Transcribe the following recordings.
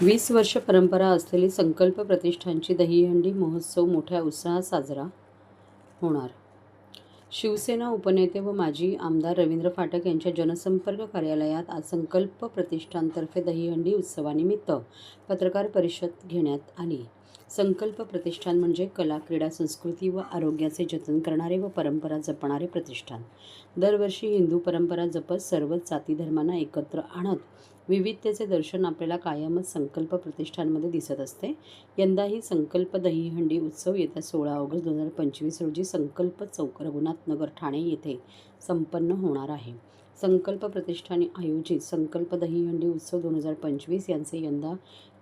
20 वर्ष परंपरा असलेली संकल्प प्रतिष्ठानची दहीहंडी महोत्सव मोठ्या उत्साहात साजरा होणार. शिवसेना उपनेते व माजी आमदार रवींद्र फाटक यांच्या जनसंपर्क कार्यालयात आज संकल्प प्रतिष्ठानतर्फे दहीहंडी उत्सवानिमित्त पत्रकार परिषद घेण्यात आली. संकल्प प्रतिष्ठान म्हणजे कला, क्रीडा, संस्कृती व आरोग्याचे जतन करणारे व परंपरा जपणारे प्रतिष्ठान. दरवर्षी हिंदू परंपरा जपत सर्वच जाती धर्मांना एकत्र आणत विविधतेचे दर्शन आपल्याला कायमच संकल्प प्रतिष्ठानमध्ये दिसत असते. यंदाही संकल्प दहीहंडी उत्सव येत्या 16 ऑगस्ट 2025 रोजी संकल्प चौक, रघुनाथ नगर, ठाणे येथे संपन्न होणार आहे. संकल्प प्रतिष्ठाने आयोजित संकल्प दहीहंडी उत्सव 2025 यांचे यंदा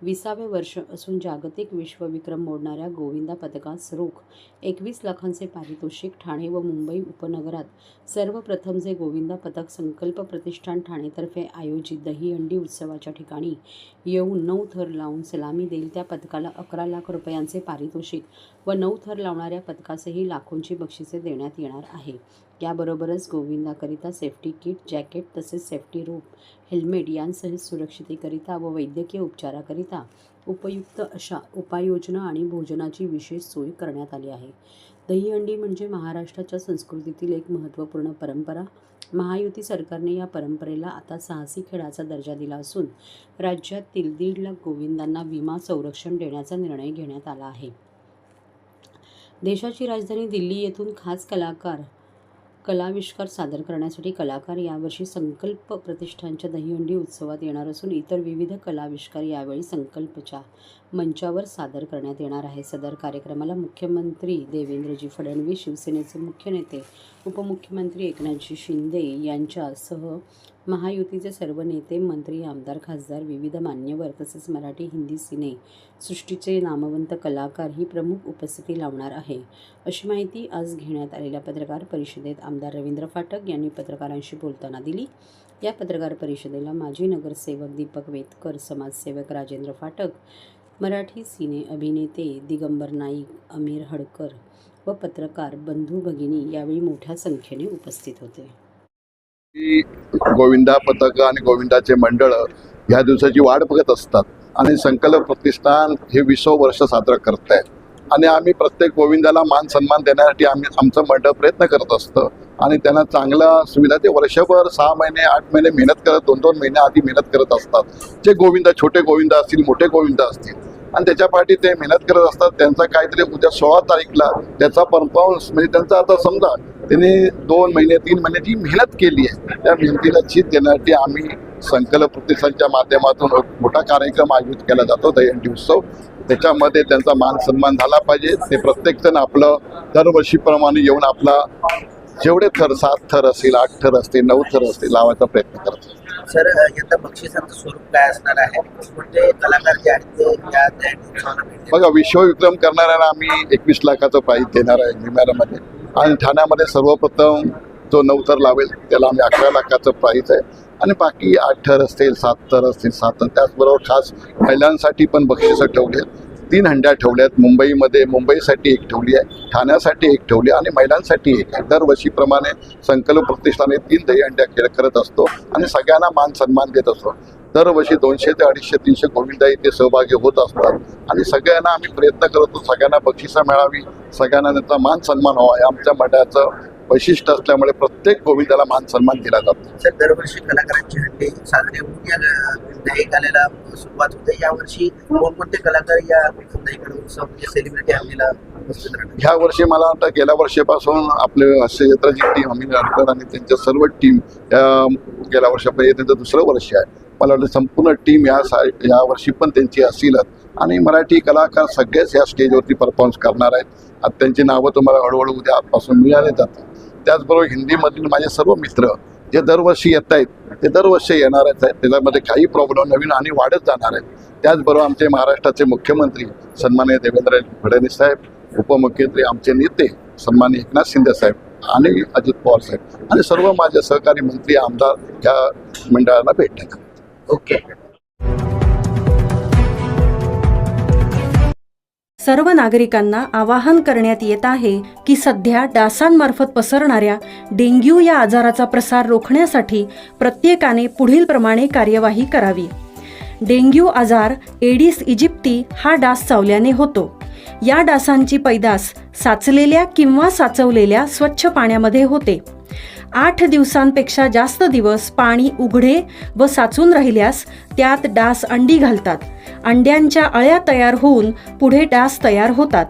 20वे वर्ष असून जागतिक विश्वविक्रम मोडणाऱ्या गोविंदा पथकास रोख 21 लाखांचे पारितोषिक. ठाणे व मुंबई उपनगरात सर्वप्रथम जे गोविंदा पथक संकल्प प्रतिष्ठान ठाणेतर्फे आयोजित दहीहंडी उत्सवाच्या ठिकाणी येऊन 9 थर लावून सलामी देईल त्या पथकाला 11 लाख रुपयांचे पारितोषिक व 9 थर लावणाऱ्या पथकासही लाखोंची बक्षिसे देण्यात येणार आहे. याबरोबरच गोविंदाकरिता सेफ्टी किट, जॅकेट तसेच सेफ्टी रोप, हेल्मेट यांसह सुरक्षितेकरिता व वैद्यकीय उपचाराकरिता उपयुक्त अशा उपाययोजना आणि भोजनाची विशेष सोय करण्यात आली आहे. दहीहंडी म्हणजे महाराष्ट्राच्या संस्कृतीतील एक महत्त्वपूर्ण परंपरा. महायुती सरकारने या परंपरेला आता साहसी खेळाचा दर्जा दिला असून राज्यातील 1.5 लाख गोविंदांना विमा संरक्षण देण्याचा निर्णय घेण्यात आला आहे. देशाची राजधानी दिल्ली येथून खास कलाविष्कार सादर करण्यासाठी कलाकार यावर्षी संकल्प प्रतिष्ठानच्या दहीहंडी उत्सवात येणार असून इतर विविध कलाविष्कार यावेळी संकल्पच्या मंचावर सादर करण्यात येणार आहे. सदर कार्यक्रमाला मुख्यमंत्री देवेंद्रजी फडणवीस, शिवसेनेचे मुख्य नेते उपमुख्यमंत्री एकनाथजी शिंदे यांच्यासह महायुतीचे सर्व नेते, मंत्री, आमदार, खासदार, विविध मान्यवर तसेच मराठी, हिंदी सिने सृष्टीचे नामवंत कलाकार ही प्रमुख उपस्थिती लावणार आहे, अशी माहिती आज घेण्यात आलेल्या पत्रकार परिषदेत आमदार रवींद्र फाटक यांनी पत्रकारांशी बोलताना दिली. या पत्रकार परिषदेला माजी नगरसेवक दीपक वेतकर, समाजसेवक राजेंद्र फाटक, मराठी सिने अभिनेते दिगंबर नाईक, अमीर हडकर व पत्रकार बंधू भगिनी यावेळी मोठ्या संख्येने उपस्थित होते. गोविंदा पथक आणि गोविंदाचे मंडळ ह्या दिवसाची वाट बघत असतात आणि संकल्प प्रतिष्ठान हे 20 वर्ष साजरं करत आहे आणि आम्ही प्रत्येक गोविंदाला मान सन्मान देण्यासाठी आमचं मंडळ प्रयत्न करत असतं आणि त्यांना चांगला सुविधा ते वर्षभर 6 महिने 8 महिने मेहनत करत 2-2 महिने आधी मेहनत करत असतात. जे गोविंदा, छोटे गोविंदा असतील, मोठे गोविंदा असतील आणि त्याच्या पाठी ते मेहनत करत असतात. त्यांचा काहीतरी उद्या 16 तारीखला त्याचा परफॉर्मन्स म्हणजे त्यांचा आता समजा त्यांनी 2 महिने 3 महिन्याची मेहनत केली आहे, त्या मेहनतीला चीज देण्यासाठी आम्ही संकल्प प्रतिष्ठानच्या माध्यमातून मोठा कार्यक्रम आयोजित केला जातो, दहीहंडी उत्सव. त्याच्यामध्ये त्यांचा मान सन्मान झाला पाहिजे. ते प्रत्येकजण आपलं दरवर्षीप्रमाणे येऊन आपला जेवढे थर 7 थर असतील, 8 थर असतील, 9 थर असतील लावायचा प्रयत्न करतात. सर, यंदा बक्षिसांचं स्वरूप काय असणार आहे? म्हणजे कलाकार जे आहेत ते या बघा, विश्वविक्रम करणाऱ्यांना आम्ही 21 लाखाचं प्राईज देणार आहे निम्यामध्ये आणि ठाण्यामध्ये सर्वप्रथम जो 9 थर लावेल त्याला आम्ही 11 लाखाचं प्राईज आहे आणि बाकी 8 थर असतील, 7 थर असतील, 7 थर. त्याचबरोबर खास महिलांसाठी पण बक्षिसं ठेवली आहेत. 3 हंड्या ठेवल्या आहेत. मुंबईसाठी 1 ठेवली आहे, ठाण्यासाठी 1 ठेवली आणि महिलांसाठी 1 आहे. दरवर्षीप्रमाणे संकल्प प्रतिष्ठाने 3 दहीहंड्या खेळ करत असतो आणि सगळ्यांना मान सन्मान देत असतो. दरवर्षी 200 ते 250-300 गोविंदा इथे सहभागी होत असतात आणि सगळ्यांना आम्ही प्रयत्न करतो सगळ्यांना बक्षिसं मिळावी, सगळ्यांना त्यांचा मान सन्मान व्हावा. हे आमच्या मंडळाचं वैशिष्ट्य असल्यामुळे प्रत्येक गोविंदाला मान सन्मान दिला जातो. सर, दरवर्षी कलाकारांची हंडी साजरी होऊन या दहीकाल्याला सुरुवात होते. यावर्षी कोणकोणते कलाकार या दहीकाला उत्सव म्हणजे सेलिब्रिटी हंडीला उपस्थित राहणार? ह्या वर्षी मला वाटतं गेल्या वर्षीपासून आपले हास्यचित्राची टीम, अमीर हडकर आणि त्यांच्या सर्व टीम गेल्या वर्षापर्यंत त्यांचं 2रं वर्ष आहे. मला वाटतं संपूर्ण टीम या वर्षी पण त्यांची असेलच आणि मराठी कलाकार सगळेच या स्टेजवरती परफॉर्मन्स करणार आहेत. आता त्यांची नावं तुम्हाला हळूहळू उद्यापासून मिळाले जातात. त्याचबरोबर हिंदीमधील माझे सर्व मित्र जे दरवर्षी येत आहेत ते दरवर्षी येणारच आहेत. त्याच्यामध्ये काही प्रॉब्लेम नवीन आणि वाढत जाणार आहेत. त्याचबरोबर आमचे महाराष्ट्राचे मुख्यमंत्री सन्माननीय देवेंद्र फडणवीस साहेब, उपमुख्यमंत्री आमचे नेते सन्माननीय एकनाथ शिंदे साहेब आणि अजित पवार साहेब आणि सर्व माझे सहकारी मंत्री, आमदार या मंडळाला भेटतात. ओके. सर्व नागरिकांना आवाहन करण्यात येत आहे की सध्या डासांमार्फत पसरणाऱ्या डेंग्यू या आजाराचा प्रसार रोखण्यासाठी प्रत्येकाने पुढील प्रमाणे कार्यवाही करावी. डेंग्यू आजार एडिस इजिप्ती हा डास चावल्याने होतो. या डासांची पैदास साचलेल्या किंवा साचवलेल्या स्वच्छ पाण्यामध्ये होते. 8 दिवसांपेक्षा जास्त दिवस पाणी उघडे व साचून राहिल्यास त्यात डास अंडी घालतात. अंड्यांच्या अळ्या तयार होऊन पुढे डास तयार होतात.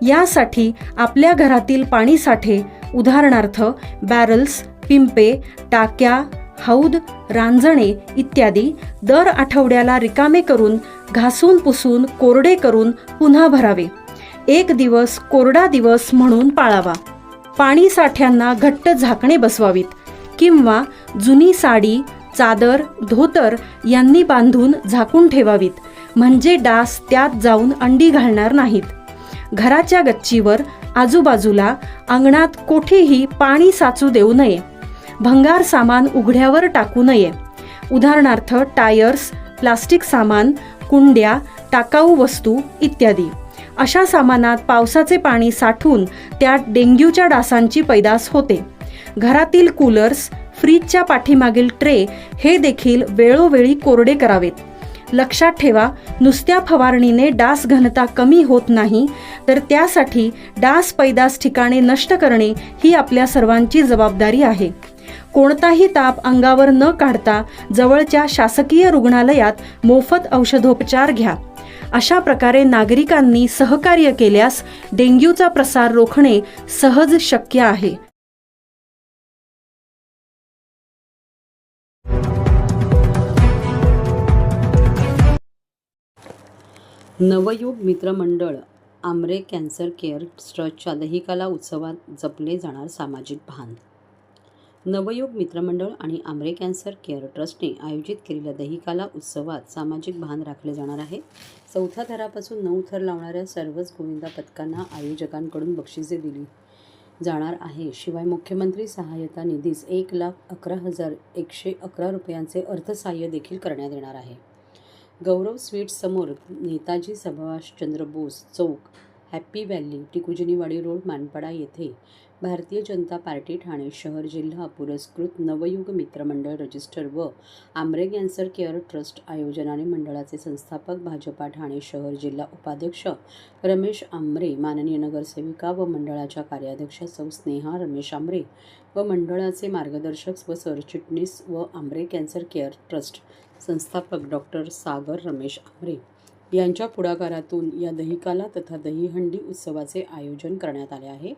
यासाठी आपल्या घरातील पाणी साठे उदाहरणार्थ बॅरल्स, पिंपे, टाक्या, हौद, रांजणे इत्यादी दर आठवड्याला रिकामे करून घासून पुसून कोरडे करून पुन्हा भरावे. 1 दिवस कोरडा दिवस म्हणून पाळावा. पाणी साठ्यांना घट्ट झाकणे बसवावीत किंवा जुनी साडी, चादर, धोतर यांनी बांधून झाकून ठेवावीत, म्हणजे डास त्यात जाऊन अंडी घालणार नाहीत. घराच्या गच्चीवर, आजूबाजूला, अंगणात कोठेही पाणी साचू देऊ नये. भंगार सामान उघड्यावर टाकू नये. उदाहरणार्थ टायर्स, प्लास्टिक सामान, कुंड्या, टाकाऊ वस्तू इत्यादी. अशा सामानात पावसाचे पाणी साठून त्यात डेंग्यूच्या डासांची पैदास होते. घरातील कूलर्स, फ्रीजच्या पाठीमागील ट्रे हे देखील वेळोवेळी कोरडे करावेत. लक्षात ठेवा, नुसत्या फवारणीने डास घनता कमी होत नाही, तर त्यासाठी डास पैदास ठिकाणे नष्ट करणे ही आपल्या सर्वांची जबाबदारी आहे. कोणताही ताप अंगावर न काढता जवळच्या शासकीय रुग्णालयात मोफत औषधोपचार घ्या. अशा प्रकारे नागरिकांनी सहकार्य केल्यास डेंग्यूचा प्रसार रोखणे सहज शक्य आहे. नवयुग मित्रमंडळ आमरे कॅन्सर केअर ट्रस्टच्या दहिकाला उत्सवात जपले जाणार सामाजिक भान. नवयुग मित्रमंडळ आणि आमरे कॅन्सर केअर ट्रस्टने आयोजित केलेल्या दहिकाला उत्सवात सामाजिक भान राखले जाणार आहे. 4थ्या थरापासून 9 थर लावणाऱ्या सर्वच गोविंदा पथकांना आयोजकांकडून बक्षिसे दिली जाणार आहे. शिवाय मुख्यमंत्री सहाय्यता निधीस 1,11,111 रुपयांचे अर्थसहाय्य देखील करण्यात येणार आहे. गौरव स्वीट्स समोर नेताजी सुभाषचंद्र बोस चौक, हॅप्पी व्हॅली, टिकुजिनीवाडी रोड, मानपाडा येथे भारतीय जनता पार्टी ठाणे शहर जिल्हा पुरस्कृत नवयुग मित्रमंडळ रजिस्टर व आमरे कॅन्सर केअर ट्रस्ट आयोजनाने मंडळाचे संस्थापक, भाजपा ठाणे शहर जिल्हा उपाध्यक्ष रमेश आमरे, माननीय नगरसेविका व मंडळाच्या कार्याध्यक्षा सौ स्नेहा रमेश आमरे व मंडळाचे मार्गदर्शक व सरचिटणीस व आमरे कॅन्सर केअर ट्रस्ट संस्थापक डॉक्टर सागर रमेश आमरे यांच्या पुढाकारातून या दहिकाला तथा दहीहंडी उत्सवाचे आयोजन करण्यात आले आहे.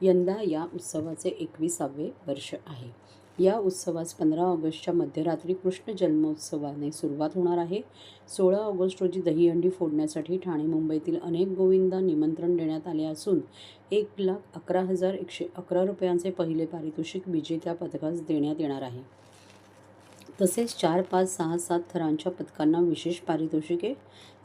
यंदा या उत्सवाचे 21वे वर्ष आहे. या उत्सवास 15 ऑगस्टच्या मध्यरात्री कृष्ण जन्मोत्सवाने सुरुवात होणार आहे. 16 ऑगस्ट रोजी दहीहंडी फोडण्यासाठी ठाणे मुंबईतील अनेक गोविंदा निमंत्रण देण्यात आले असून 1,11,111 रुपयांचे पहिले पारितोषिक विजेत्या पथकास देण्यात येणार आहे. तसेच 4, 5, 6, 7 थरांच्या पथकांना विशेष पारितोषिके,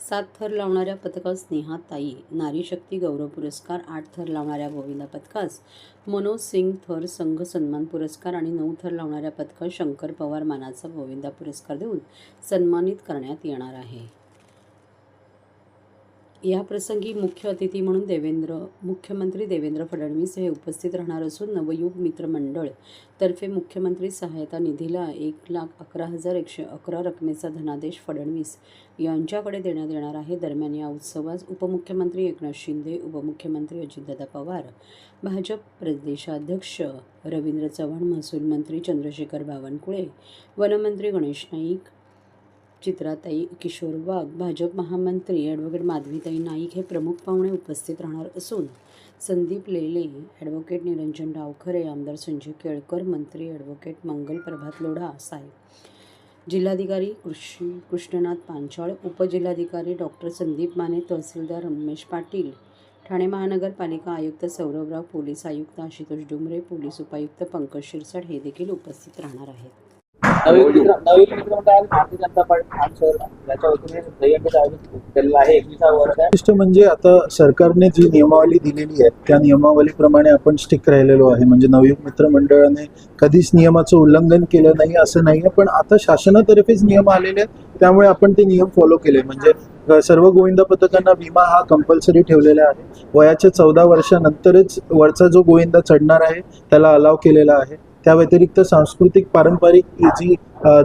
7 थर लावणाऱ्या पथकास स्नेहाताई नारी शक्ती गौरव पुरस्कार, 8 थर लावणाऱ्या गोविंदा पथकास मनोज सिंग थर संघ सन्मान पुरस्कार आणि 9 थर लावणाऱ्या पथकास शंकर पवार मानाचा गोविंदा पुरस्कार देऊन सन्मानित करण्यात येणार आहे. या प्रसंगी मुख्य अतिथी म्हणून मुख्यमंत्री देवेंद्र फडणवीस हे उपस्थित राहणार असून नवयुग मित्रमंडळ तर्फे मुख्यमंत्री सहायता निधीला 1,11,111 रकमेचा धनादेश फडणवीस यांच्याकडे देण्यात येणार आहे. दरम्यान या उत्सवास उपमुख्यमंत्री एकनाथ शिंदे, उपमुख्यमंत्री अजितदादा पवार, भाजप प्रदेशाध्यक्ष रवींद्र चव्हाण, महसूल मंत्री चंद्रशेखर बावनकुळे, वनमंत्री गणेश नाईक, चित्राताई किशोर वाघ, भाजप महामंत्री ॲडव्होकेट माधवीताई नाईक हे प्रमुख पाहुणे उपस्थित राहणार असून संदीप लेले, ॲडव्होकेट निरंजन डावखरे, आमदार संजय केळकर, मंत्री ॲडव्होकेट मंगल प्रभात लोढा साहेब, जिल्हाधिकारी कृष्णनाथ पांचाळ, उपजिल्हाधिकारी डॉक्टर संदीप माने, तहसीलदार रमेश पाटील, ठाणे महानगरपालिका आयुक्त सौरभराव, पोलीस आयुक्त आशुतोष डुमरे, पोलीस उपायुक्त पंकज शिरसाट हे देखील उपस्थित राहणार आहेत. नवीन मित्रमंडळ भारतीय जनता पार्टी याच्या वतीने दहीहंडीचं आयोजन केलेलं आहे. 21वा वर्ष आहे. विशिष्ट म्हणजे आता सरकारने जी नियमावली दिलेली आहे त्या नियमावलीप्रमाणे आपण स्टिक राहिलेलो आहे. म्हणजे नवयुग मित्रमंडळाने कधीच नियमाचं उल्लंघन केलं नाही असं नाही आहे, पण आता शासनातर्फेच नियम आलेले आहेत त्यामुळे आपण ते नियम फॉलो केले. म्हणजे सर्व गोविंदा पथकांना विमा हा कंपल्सरी ठेवलेला आहे. वयाच्या 14 वर्षानंतरच वरचा जो गोविंदा चढणार आहे त्याला अलाव केलेला आहे. त्या व्यतिरिक्त सांस्कृतिक पारंपरिक जी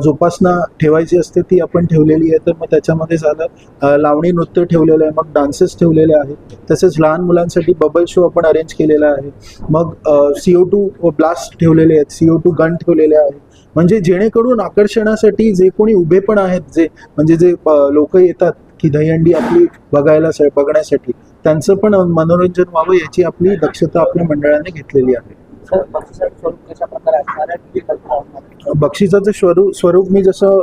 जोपासना ठेवायची असते ती आपण ठेवलेली आहे. तर मग त्याच्यामध्ये झालं लावणी नृत्य ठेवलेलं आहे, मग डान्सेस ठेवलेले आहेत, तसेच लहान मुलांसाठी बबल शो आपण अरेंज केलेला आहे. मग CO2 ब्लास्ट ठेवलेले आहेत, CO2 गन ठेवलेले आहेत. म्हणजे जेणेकरून आकर्षणासाठी जे कोणी उभे पण आहेत, जे म्हणजे जे लोक येतात की दहीहंडी आपली बघण्यासाठी, त्यांचं पण मनोरंजन व्हावं याची आपली दक्षता आपल्या मंडळाने घेतलेली आहे. सर बक्षिसाचं स्वरूप कशा प्रकारे असणार आहे, किती खर्च असणार आहे? बक्षिसाचं स्वरूप मी जसं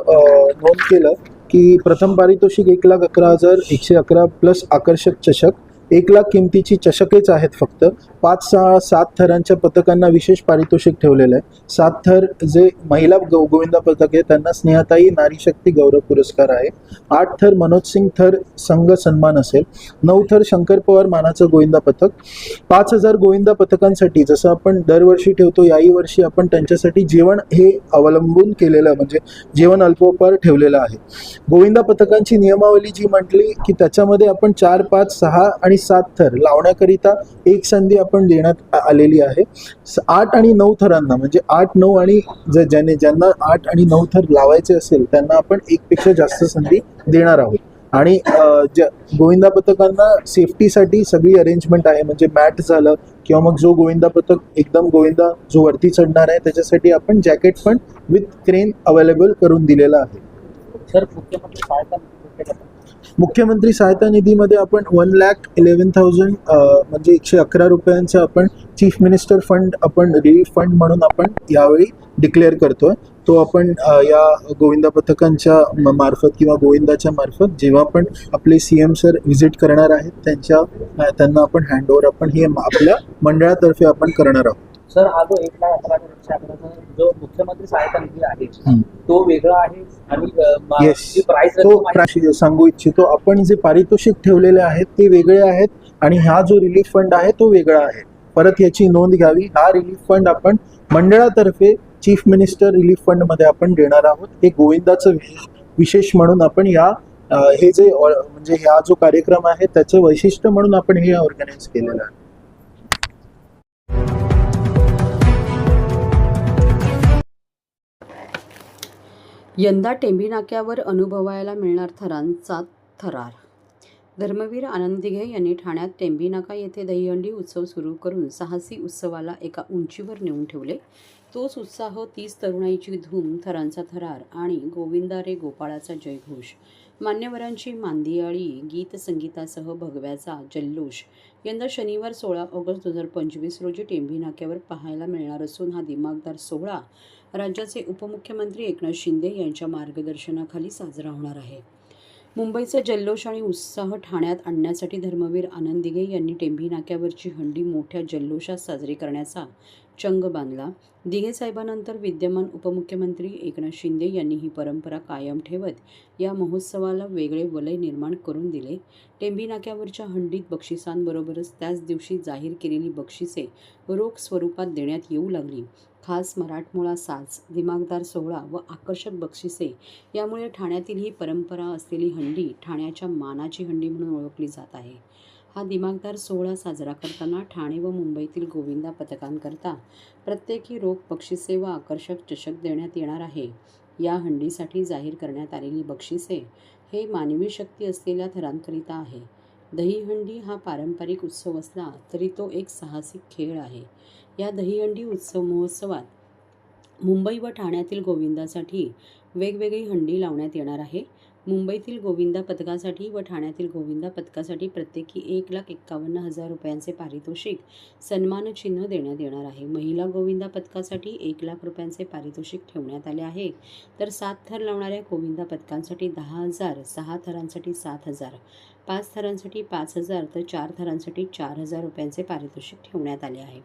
नोंद केलं की प्रथम पारितोषिक 1,11,111 प्लस आकर्षक चषक, 1,00,000 किमतीची चषकेच आहेत फक्त. 5, 6, 7 थरांच्या पथकांना विशेष पारितोषिक ठेवलेलं आहे. 7 थर जे महिला गोविंदा पथक आहे त्यांना स्नेहताई नारी शक्ती गौरव पुरस्कार आहे. 8 थर मनोज सिंग थर संघ सन्मान असेल. 9 थर शंकर पवार मानाचं गोविंदा पथक. 5,000 गोविंदा पथकांसाठी जसं आपण दरवर्षी ठेवतो, याही वर्षी आपण त्यांच्यासाठी जेवण हे अवलंबून केलेलं, म्हणजे जेवण अल्पोपहार ठेवलेलं आहे. गोविंदा पथकांची नियमावली जी म्हटली की त्याच्यामध्ये आपण 4, 5, 6 आणि 7 थर लावण्याकरिता एक संधी आपण देण्यात आलेली आहे. 8 आणि 9 थरांना, म्हणजे 8, 9 आणि ज्यांना 8 आणि 9 थर लावायचे असेल त्यांना आपण एकपेक्षा जास्त संधी देणार आहोत. आणि गोविंदा पथकांना सेफ्टीसाठी सगळी अरेंजमेंट आहे, म्हणजे मॅट झालं किंवा मग जो गोविंदा पथक एकदम गोविंदा जो वरती चढणार आहे त्याच्यासाठी आपण जॅकेट पण विथ क्रेन अवेलेबल करून दिलेला आहे. सर मुख्यमंत्री सहायता निधी कुठे जातो? मुख्यमंत्री सहायता निधीमध्ये आपण 1,11,000 म्हणजे 111 रुपयांचा आपण चीफ मिनिस्टर फंड, आपण रिलीफ फंड म्हणून आपण यावेळी डिक्लेअर करतोय. तो आपण या गोविंदा पथकांच्या मार्फत किंवा गोविंदाच्या मार्फत जेव्हा पण आपले CM सर व्हिजिट करणार आहेत त्यांना आपण हँडओव्हर आपण हे आपल्या मंडळातर्फे आपण करणार आहोत. सर हा जो 1,11,111 जो मुख्यमंत्री सहायता निधी आहे तो वेगळा आहे आणि येस, जी प्राइस तो सांगू इच्छितो. आपण जे पारितोषिक ठेवलेले आहेत ते वेगळे आहेत आणि हा जो रिलीफ फंड आहे तो वेगळा आहे. परत याची नोंद घ्यावी. हा रिलीफ फंड आपण मंडळातर्फे चीफ मिनिस्टर रिलीफ फंड मध्ये आपण देणार आहोत. हे गोविंदाचं विशेष म्हणून आपण हे जे म्हणजे हा जो कार्यक्रम आहे त्याचं वैशिष्ट्य म्हणून आपण हे ऑर्गनाईज केलेलं आहे. यंदा टेंभी नाक्यावर अनुभवायला मिळणार थरांचा थरार. धर्मवीर आनंद दिघे यांनी ठाण्यात टेंभी नाका येथे दहीहंडी उत्सव सुरू करून साहसी उत्सवाला एका उंचीवर नेऊन ठेवले. तोच उत्साह, तीच तरुणाईची धूम, थरांचा थरार आणि गोविंदा रे गोपाळाचा जयघोष, मान्यवरांची मांदियाळी, गीत संगीतासह भगव्याचा जल्लोष यंदा शनिवार 16 ऑगस्ट 2025 रोजी टेंभी नाक्यावर पाहायला मिळणार असून हा दिमागदार सोहळा राज्याचे उपमुख्यमंत्री एकनाथ शिंदे यांच्या मार्गदर्शनाखाली साजरा होणार आहे. मुंबईचा जल्लोष आणि उत्साह ठाण्यात आणण्यासाठी धर्मवीर आनंद दिघे यांनी टेंभी नाक्यावरची हंडी मोठ्या जल्लोषात साजरी करण्याचा चंग बांधला. दिघे साहेबांनंतर विद्यमान उपमुख्यमंत्री एकनाथ शिंदे यांनी ही परंपरा कायम ठेवत या महोत्सवाला वेगळे वलय निर्माण करून दिले. टेंभी नाक्यावरच्या हंडीत बक्षिसांबरोबरच त्याच दिवशी जाहीर केलेली बक्षिसे रोख स्वरूपात देण्यात येऊ लागली. खास मराठमोळा साज, दिमागदार सोहळा व आकर्षक बक्षिसे यामुळे ठाण्यातील ही परंपरा असलेली हंडी ठाण्याच्या मानाची हंडी म्हणून ओळखली जात आहे. हा दिमागदार सोहळा साजरा करताना ठाणे व मुंबईतील गोविंदा पथकांकरता प्रत्येकी रोख बक्षिसे व आकर्षक चषक देण्यात येणार आहे. या हंडीसाठी जाहीर करण्यात आलेली बक्षिसे हे मानवी शक्ती असलेल्या थरांकरिता आहे. दहीहंडी हा पारंपरिक उत्सव असला तरी तो एक साहसिक खेळ आहे. या दहीहंडी महोत्सवात मुंबई व ठाण्यातील गोविंदासाठी वेगवेगळी हंडी लावण्यात येणार आहे. मुंबईतील गोविंदा पथकासाठी व ठाण्यातील गोविंदा पथकासाठी प्रत्येकी 1,51,000 रुपयांचे पारितोषिक सन्मानचिन्ह देण्यात येणार आहे. महिला गोविंदा पथकासाठी 1,00,000 रुपयांचे पारितोषिक ठेवण्यात आले आहे. तर 7 थर लावणाऱ्या गोविंदा पथकांसाठी 10,000, 6 थरांसाठी 7,000, 5 थरांसाठी 5,000 तर 4 थरांसाठी 4,000 रुपयांचे पारितोषिक ठेवण्यात आले आहे.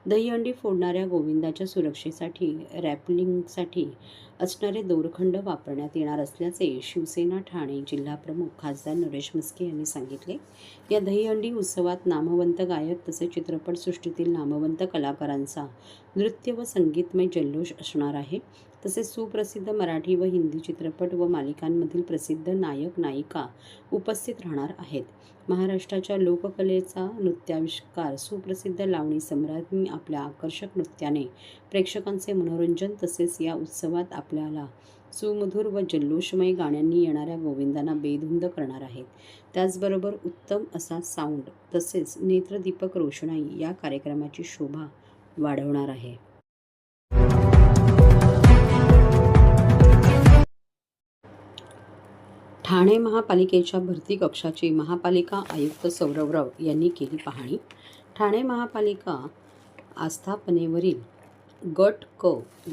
दहीहंडी फोडणाऱ्या गोविंदाच्या सुरक्षेसाठी रॅपलिंगसाठी असणारे दोरखंड वापरण्यात येणार असल्याचे शिवसेना ठाणे जिल्हाप्रमुख खासदार नरेश म्हस्के यांनी सांगितले. या दहीहंडी उत्सवात नामवंत गायक तसेच चित्रपटसृष्टीतील नामवंत कलाकारांचा नृत्य व संगीतमय जल्लोष असणार आहे. तसेच सुप्रसिद्ध मराठी व हिंदी चित्रपट व मालिकांमधील प्रसिद्ध नायक नायिका उपस्थित राहणार आहेत. महाराष्ट्राच्या लोककलेचा नृत्याविष्कार सुप्रसिद्ध लावणी सम्राज्ञी आपल्या आकर्षक नृत्याने प्रेक्षकांचे मनोरंजन तसेच या उत्सवात आपल्याला सुमधुर व जल्लोषमय गाण्यांनी येणाऱ्या गोविंदांना बेधुंद करणार आहेत. त्याचबरोबर उत्तम असा साऊंड तसेच नेत्रदीपक रोषणाई या कार्यक्रमाची शोभा वाढवणार आहे. ठाणे महापालिकेच्या भरती कक्षाची महापालिका आयुक्त सौरव राव यांनी केली पाहणी. ठाणे महापालिका आस्थापनेवरील गट क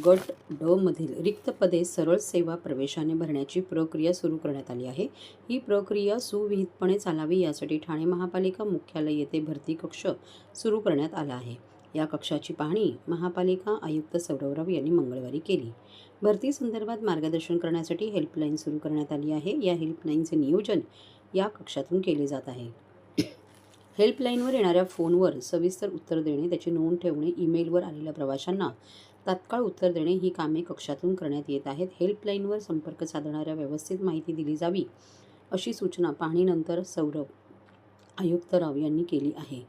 गट ड मधील रिक्त पदे सरळ सेवा प्रवेशाने भरण्याची प्रक्रिया सुरू करण्यात आली आहे. ही प्रक्रिया सुविहितपणे चालावी यासाठी ठाणे महापालिका मुख्यालय येथे भरती कक्ष सुरू करण्यात आला आहे. या कक्षाची पाहणी महापालिका आयुक्त सौरव राव यांनी मंगळवारी केली. भरती संदर्भात मार्गदर्शन करण्यासाठी हेल्पलाईन सुरू करण्यात आली आहे. या हेल्पलाईनचे नियोजन या कक्षातून केले जात आहे. हेल्पलाईनवर येणाऱ्या फोनवर सविस्तर उत्तर देणे, त्याची नोंद ठेवणे, ईमेलवर आलेल्या प्रवाशांना तात्काळ उत्तर देणे ही कामे कक्षातून करण्यात येत आहेत. हेल्पलाईनवर संपर्क साधणाऱ्या व्यवस्थित माहिती दिली जावी अशी सूचना पाहणीनंतर सौरव आयुक्त राव यांनी केली आहे.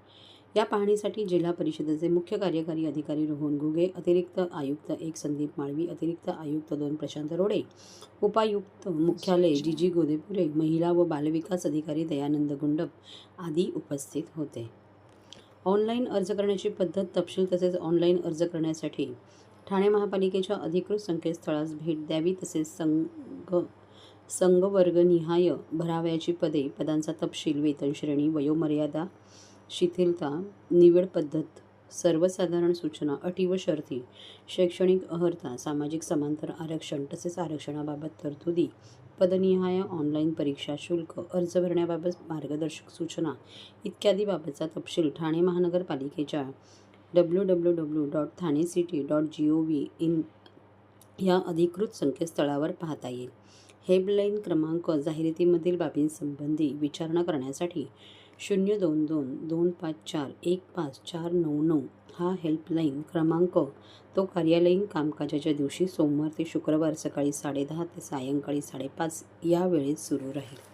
या पाहणीसाठी जिल्हा परिषदेचे मुख्य कार्यकारी अधिकारी रोहन घुगे, अतिरिक्त आयुक्त 1 संदीप माळवी, अतिरिक्त आयुक्त 2 प्रशांत रोडे, उपायुक्त मुख्यालय जीजी गोदेपुरे, महिला व बालविकास अधिकारी दयानंद गुंडप आदी उपस्थित होते. ऑनलाईन अर्ज करण्याची पद्धत, तपशील तसेच ऑनलाईन अर्ज करण्यासाठी ठाणे महापालिकेच्या अधिकृत संकेतस्थळास भेट द्यावी. तसेच संघवर्गनिहाय भरावयाची पदे, पदांचा तपशील, वेतन श्रेणी, वयोमर्यादा, शिथिलता, निवड पद्धत, सर्वसाधारण सूचना, अटी व शर्ती, शैक्षणिक अर्हता, सामाजिक समांतर आरक्षण तसेच आरक्षणाबाबत तरतुदी, पदनिहाय ऑनलाईन परीक्षा शुल्क, अर्ज भरण्याबाबत मार्गदर्शक सूचना इत्यादीबाबतचा तपशील ठाणे महानगरपालिकेच्या www.thanecity.gov.in या अधिकृत संकेतस्थळावर पाहता येईल. हेल्पलाईन क्रमांक, जाहिरातीमधील बाबींसंबंधी विचारणा करण्यासाठी 022-254-15499 हा हेल्पलाईन क्रमांक तो कार्यालयीन कामकाजाच्या दिवशी सोमवार ते शुक्रवार सकाळी 10:30 ते सायंकाळी 5:30 या वेळेत सुरू राहील.